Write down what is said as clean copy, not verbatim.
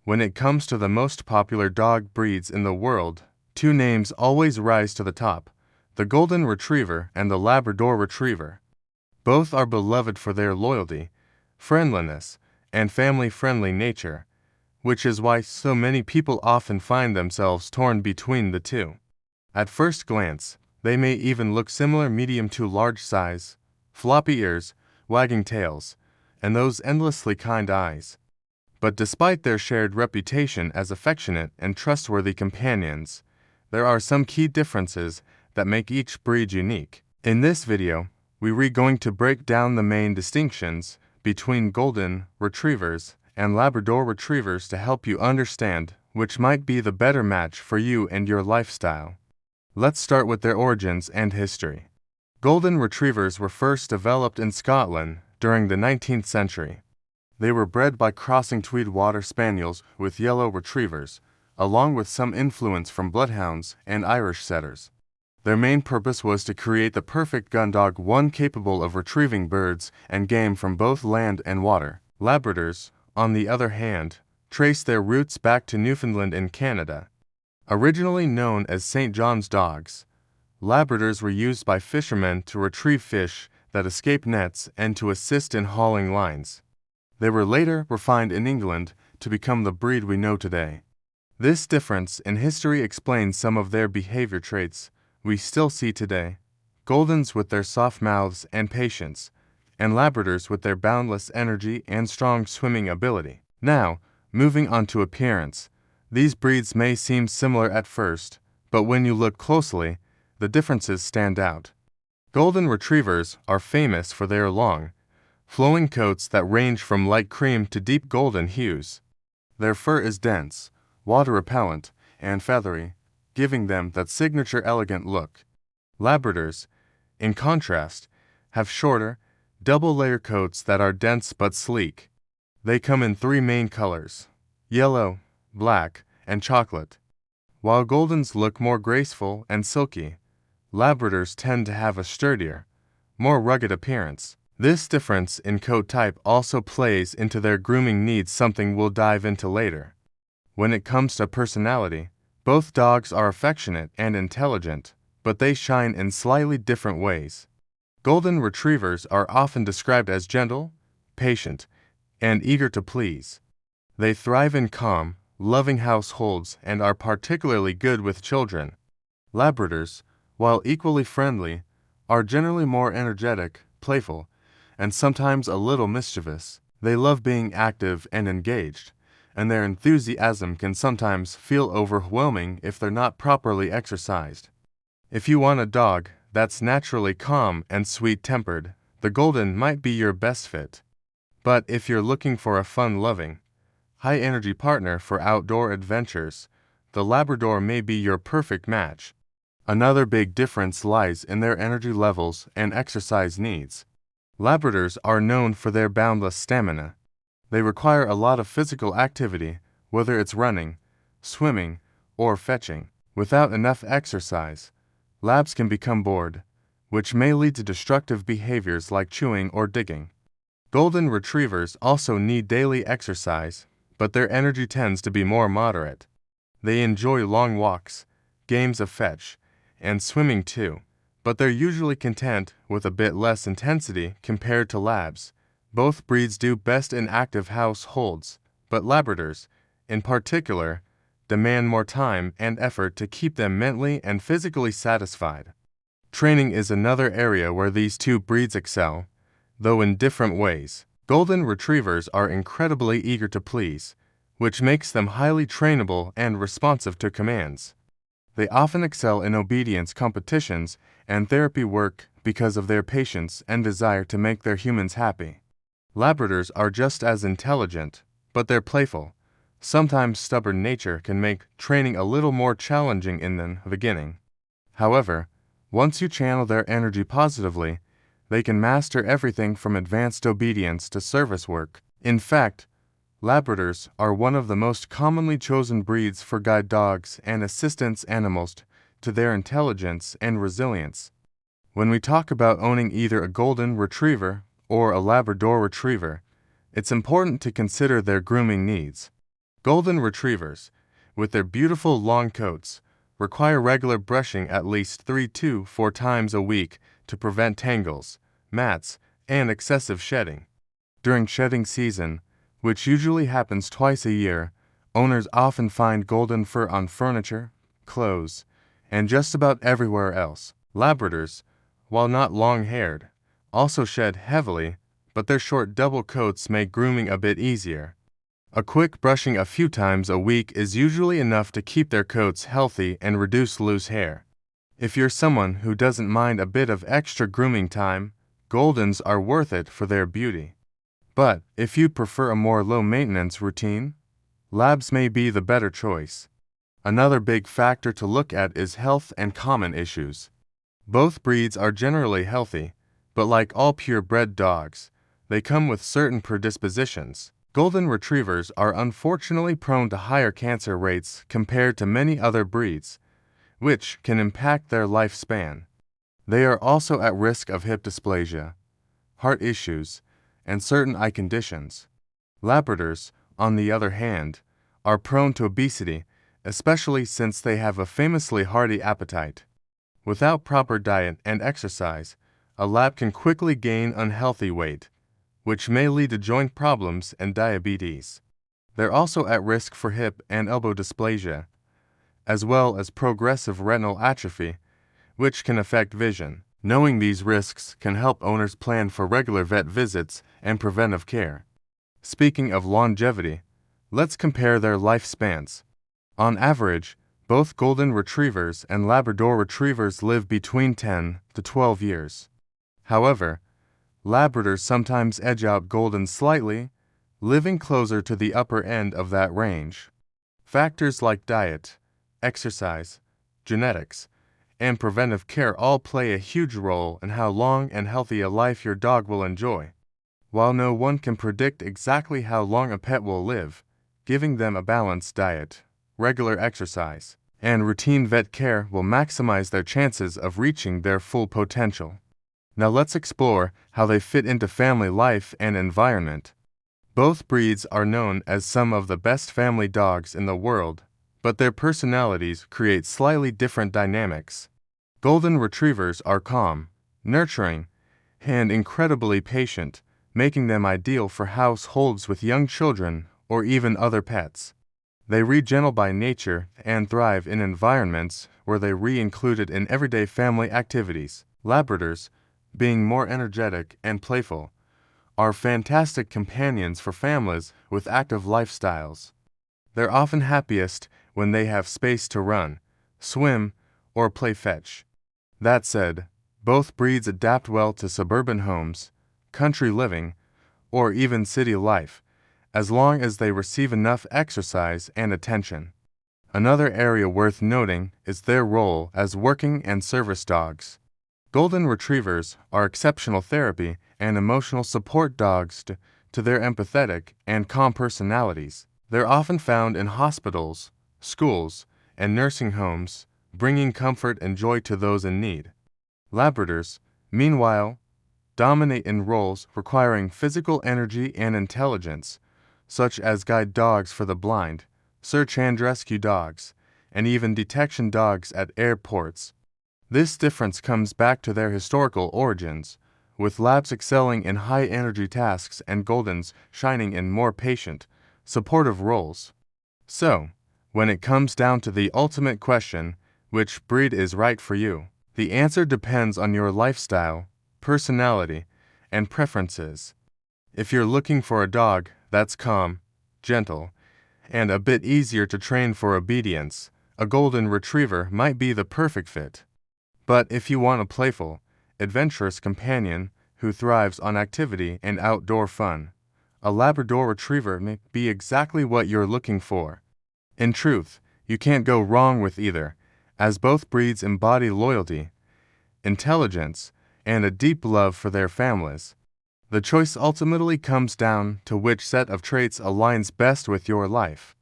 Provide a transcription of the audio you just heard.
When it comes to the most popular dog breeds in the world, two names always rise to the top: the Golden Retriever and the Labrador Retriever. Both are beloved for their loyalty, friendliness, and family-friendly nature, which is why so many people often find themselves torn between the two. At first glance, they may even look similar: medium to large size, floppy ears, wagging tails, and those endlessly kind eyes. But despite their shared reputation as affectionate and trustworthy companions, there are some key differences that make each breed unique. In this video, we're going to break down the main distinctions between Golden Retrievers and Labrador Retrievers to help you understand which might be the better match for you and your lifestyle. Let's start with their origins and history. Golden Retrievers were first developed in Scotland during the 19th century. They were bred by crossing Tweed Water Spaniels with Yellow Retrievers, along with some influence from Bloodhounds and Irish Setters. Their main purpose was to create the perfect gun dog, one capable of retrieving birds and game from both land and water. Labradors, on the other hand, trace their roots back to Newfoundland in Canada. Originally known as St. John's dogs, Labradors were used by fishermen to retrieve fish that escaped nets and to assist in hauling lines. They were later refined in England to become the breed we know today. This difference in history explains some of their behavior traits we still see today: Goldens with their soft mouths and patience, and Labradors with their boundless energy and strong swimming ability. Now, moving on to appearance, these breeds may seem similar at first, but when you look closely, the differences stand out. Golden Retrievers are famous for their long, flowing coats that range from light cream to deep golden hues. Their fur is dense, water-repellent, and feathery, giving them that signature elegant look. Labradors, in contrast, have shorter, double-layer coats that are dense but sleek. They come in three main colors: yellow, black, and chocolate. While Goldens look more graceful and silky, Labradors tend to have a sturdier, more rugged appearance. This difference in coat type also plays into their grooming needs, something we'll dive into later. When it comes to personality, both dogs are affectionate and intelligent, but they shine in slightly different ways. Golden Retrievers are often described as gentle, patient, and eager to please. They thrive in calm, loving households and are particularly good with children. Labradors, while equally friendly, are generally more energetic, playful, and sometimes a little mischievous. They love being active and engaged, and their enthusiasm can sometimes feel overwhelming if they're not properly exercised. If you want a dog that's naturally calm and sweet-tempered, the Golden might be your best fit. But if you're looking for a fun-loving, high-energy partner for outdoor adventures, the Labrador may be your perfect match. Another big difference lies in their energy levels and exercise needs. Labradors are known for their boundless stamina. They require a lot of physical activity, whether it's running, swimming, or fetching. Without enough exercise, Labs can become bored, which may lead to destructive behaviors like chewing or digging. Golden Retrievers also need daily exercise, but their energy tends to be more moderate. They enjoy long walks, games of fetch, and swimming too, but they're usually content with a bit less intensity compared to Labs. Both breeds do best in active households, but Labradors, in particular, demand more time and effort to keep them mentally and physically satisfied. Training is another area where these two breeds excel, though in different ways. Golden Retrievers are incredibly eager to please, which makes them highly trainable and responsive to commands. They often excel in obedience competitions and therapy work because of their patience and desire to make their humans happy. Labradors are just as intelligent, but their playful, sometimes stubborn nature can make training a little more challenging in the beginning. However, once you channel their energy positively, they can master everything from advanced obedience to service work. In fact, Labradors are one of the most commonly chosen breeds for guide dogs and assistance animals to their intelligence and resilience. When we talk about owning either a Golden Retriever or a Labrador Retriever, it's important to consider their grooming needs. Golden Retrievers, with their beautiful long coats, require regular brushing at least 3 to 4 times a week to prevent tangles, mats, and excessive shedding. During shedding season, which usually happens twice a year, owners often find golden fur on furniture, clothes, and just about everywhere else. Labradors, while not long-haired, also shed heavily, but their short double coats make grooming a bit easier. A quick brushing a few times a week is usually enough to keep their coats healthy and reduce loose hair. If you're someone who doesn't mind a bit of extra grooming time, Goldens are worth it for their beauty. But if you prefer a more low-maintenance routine, Labs may be the better choice. Another big factor to look at is health and common issues. Both breeds are generally healthy, but like all purebred dogs, they come with certain predispositions. Golden Retrievers are unfortunately prone to higher cancer rates compared to many other breeds, which can impact their lifespan. They are also at risk of hip dysplasia, heart issues, and certain eye conditions. Labradors, on the other hand, are prone to obesity, especially since they have a famously hearty appetite. Without proper diet and exercise, a lab can quickly gain unhealthy weight, which may lead to joint problems and diabetes. They're also at risk for hip and elbow dysplasia, as well as progressive retinal atrophy, which can affect vision. Knowing these risks can help owners plan for regular vet visits and preventive care. Speaking of longevity, let's compare their lifespans. On average, both Golden Retrievers and Labrador Retrievers live between 10 to 12 years. However, Labradors sometimes edge out Goldens slightly, living closer to the upper end of that range. Factors like diet, exercise, genetics, and preventive care all play a huge role in how long and healthy a life your dog will enjoy. While no one can predict exactly how long a pet will live, giving them a balanced diet, regular exercise, and routine vet care will maximize their chances of reaching their full potential. Now let's explore how they fit into family life and environment. Both breeds are known as some of the best family dogs in the world, but their personalities create slightly different dynamics. Golden Retrievers are calm, nurturing, and incredibly patient, making them ideal for households with young children or even other pets. They read gentle by nature and thrive in environments where they are included in everyday family activities. Labradors, being more energetic and playful, are fantastic companions for families with active lifestyles. They're often happiest when they have space to run, swim, or play fetch. That said, both breeds adapt well to suburban homes, country living, or even city life, as long as they receive enough exercise and attention. Another area worth noting is their role as working and service dogs. Golden Retrievers are exceptional therapy and emotional support dogs to their empathetic and calm personalities. They're often found in hospitals, schools, and nursing homes, bringing comfort and joy to those in need. Labradors, meanwhile, dominate in roles requiring physical energy and intelligence, such as guide dogs for the blind, search and rescue dogs, and even detection dogs at airports. This difference comes back to their historical origins, with Labs excelling in high-energy tasks and Goldens shining in more patient, supportive roles. So, when it comes down to the ultimate question, which breed is right for you, the answer depends on your lifestyle, personality, and preferences. If you're looking for a dog that's calm, gentle, and a bit easier to train for obedience, a Golden Retriever might be the perfect fit. But if you want a playful, adventurous companion who thrives on activity and outdoor fun, a Labrador Retriever may be exactly what you're looking for. In truth, you can't go wrong with either, as both breeds embody loyalty, intelligence, and a deep love for their families. The choice ultimately comes down to which set of traits aligns best with your life.